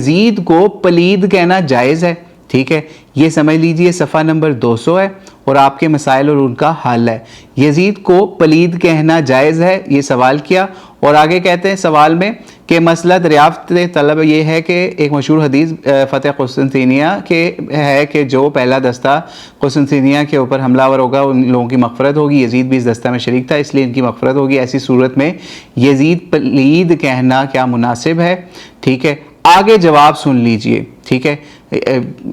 یزید کو پلید کہنا جائز ہے، ٹھیک ہے، یہ سمجھ لیجئے صفحہ نمبر 200 ہے اور آپ کے مسائل اور ان کا حل ہے۔ یزید کو پلید کہنا جائز ہے، یہ سوال کیا، اور آگے کہتے ہیں سوال میں کہ مسئلہ دریافت طلب یہ ہے کہ ایک مشہور حدیث فتح قسطنطنیہ کے ہے کہ جو پہلا دستہ قسطنطنیہ کے اوپر حملہ آور ہوگا ان لوگوں کی مغفرت ہوگی، یزید بھی اس دستہ میں شریک تھا اس لیے ان کی مغفرت ہوگی۔ ایسی صورت میں یزید پلید کہنا کیا مناسب ہے؟ ٹھیک ہے، آگے جواب سن لیجئے، ٹھیک ہے،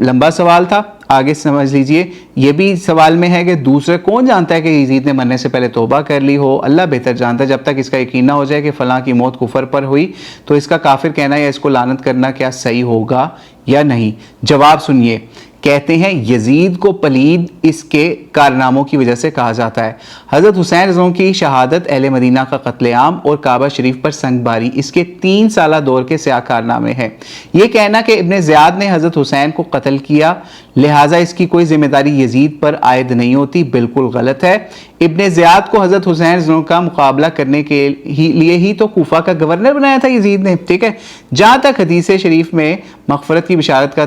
لمبا سوال تھا، آگے سمجھ لیجئے۔ یہ بھی سوال میں ہے کہ دوسرے کون جانتا ہے کہ یزید نے مرنے سے پہلے توبہ کر لی ہو؟ اللہ بہتر جانتا ہے۔ جب تک اس کا یقین نہ ہو جائے کہ فلاں کی موت کفر پر ہوئی تو اس کا کافر کہنا یا اس کو لعنت کرنا کیا صحیح ہوگا یا نہیں؟ جواب سنیے، کہتے ہیں یزید کو پلید اس کے کارناموں کی وجہ سے کہا جاتا ہے۔ حضرت حسین رضی اللہ عنہ کی شہادت، اہل مدینہ کا قتل عام اور کعبہ شریف پر سنگ باری اس کے 3 سالہ دور کے سیاہ کارنامے ہیں۔ یہ کہنا کہ ابن زیاد نے حضرت حسین کو قتل کیا لہٰذا اس کی کوئی ذمہ داری یزید پر عائد نہیں ہوتی، بالکل غلط ہے۔ ابن زیاد کو حضرت حسین رضی اللہ عنہ کا مقابلہ کرنے کے لیے ہی تو کوفہ کا گورنر بنایا تھا یزید نے، ٹھیک ہے۔ جہاں تک حدیث شریف میں مغفرت کی بشارت کا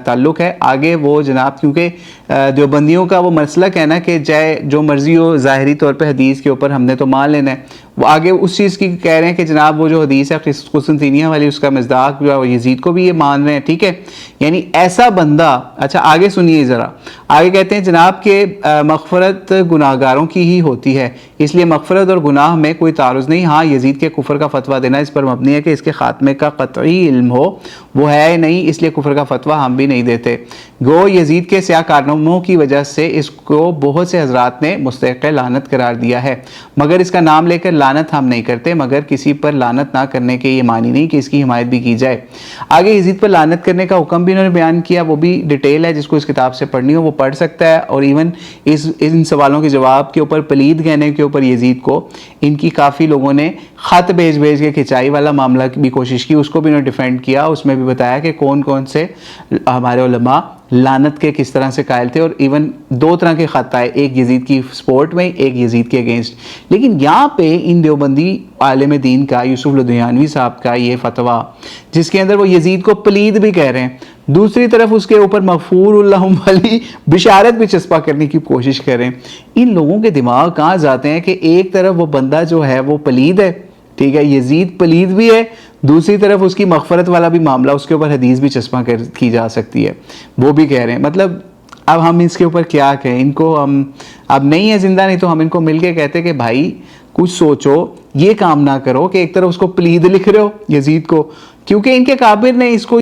تعلق ہے، آگے وہ جناب کیونکہ دیوبندیوں کا وہ مسلک ہے نا کہ چاہے جو مرضی ہو ظاہری طور پہ حدیث کے اوپر ہم نے تو مان لینا ہے، وہ آگے اس چیز کی کہہ رہے ہیں کہ جناب وہ جو حدیث ہے قسطنطنیہ والی اس کا مصداق جو ہے یزید کو بھی یہ مان رہے ہیں، ٹھیک ہے۔ یعنی ایسا بندہ، اچھا آگے سنیے ذرا، آگے کہتے ہیں جناب کہ مغفرت گناہگاروں کی ہی ہوتی ہے، اس لیے مغفرت اور گناہ میں کوئی تعارض نہیں۔ ہاں یزید کے کفر کا فتویٰ دینا اس پر مبنی ہے کہ اس کے خاتمے کا قطعی علم ہو، وہ ہے نہیں، اس لیے کفر کا فتویٰ ہم بھی نہیں دیتے۔ گو یزید کے سیاہ کارناموں کی وجہ سے اس کو بہت سے حضرات نے مستحق لعنت قرار دیا ہے، مگر اس کا نام لے کر لعنت ہم نہیں کرتے، مگر کسی پر لعنت نہ کرنے کے یہ معنی نہیں کہ اس کی حمایت بھی کی جائے۔ آگے یزید پر لعنت کرنے کا حکم بھی انہوں نے بیان کیا، وہ بھی ڈیٹیل ہے، جس کو اس کتاب سے پڑھنی ہو وہ پڑھ سکتا ہے، اور ایون ان سوالوں کے جواب کے اوپر پلید کہنے کے اوپر یزید کو ان کی کافی لوگوں نے خط بھیج کے کھچائی والا معاملہ بھی کوشش کی، اس کو بھی انہوں نے ڈیفینڈ کیا، اس میں بھی بتایا کہ کون کون سے ہمارے علماء لعنت کے کس طرح سے قائل تھے، اور ایون 2 طرح کے خط آئے، ایک یزید کی سپورٹ میں، ایک یزید کے اگینسٹ۔ لیکن یہاں پہ ان دیوبندی عالم دین کا یوسف لدھیانوی صاحب کا یہ فتویٰ جس کے اندر وہ یزید کو پلید بھی کہہ رہے ہیں، دوسری طرف اس کے اوپر مغفور اللہم والی بشارت بھی چسپا کرنے کی کوشش کریں، ان لوگوں کے دماغ کہاں جاتے ہیں کہ ایک طرف وہ بندہ جو ہے وہ پلید ہے، ٹھیک ہے، یزید پلید بھی ہے، دوسری طرف اس کی مغفرت والا بھی معاملہ، اس کے اوپر حدیث بھی چسپاں کی جا سکتی ہے، وہ بھی کہہ رہے ہیں۔ مطلب اب ہم اس کے اوپر کیا کہیں، ان کو ہم اب نہیں ہے زندہ، نہیں تو ہم ان کو مل کے کہتے کہ بھائی کچھ سوچو، یہ کام نہ کرو کہ ایک طرف اس کو پلید لکھ رہے ہو یزید کو، کیونکہ ان کے کابر نے اس کو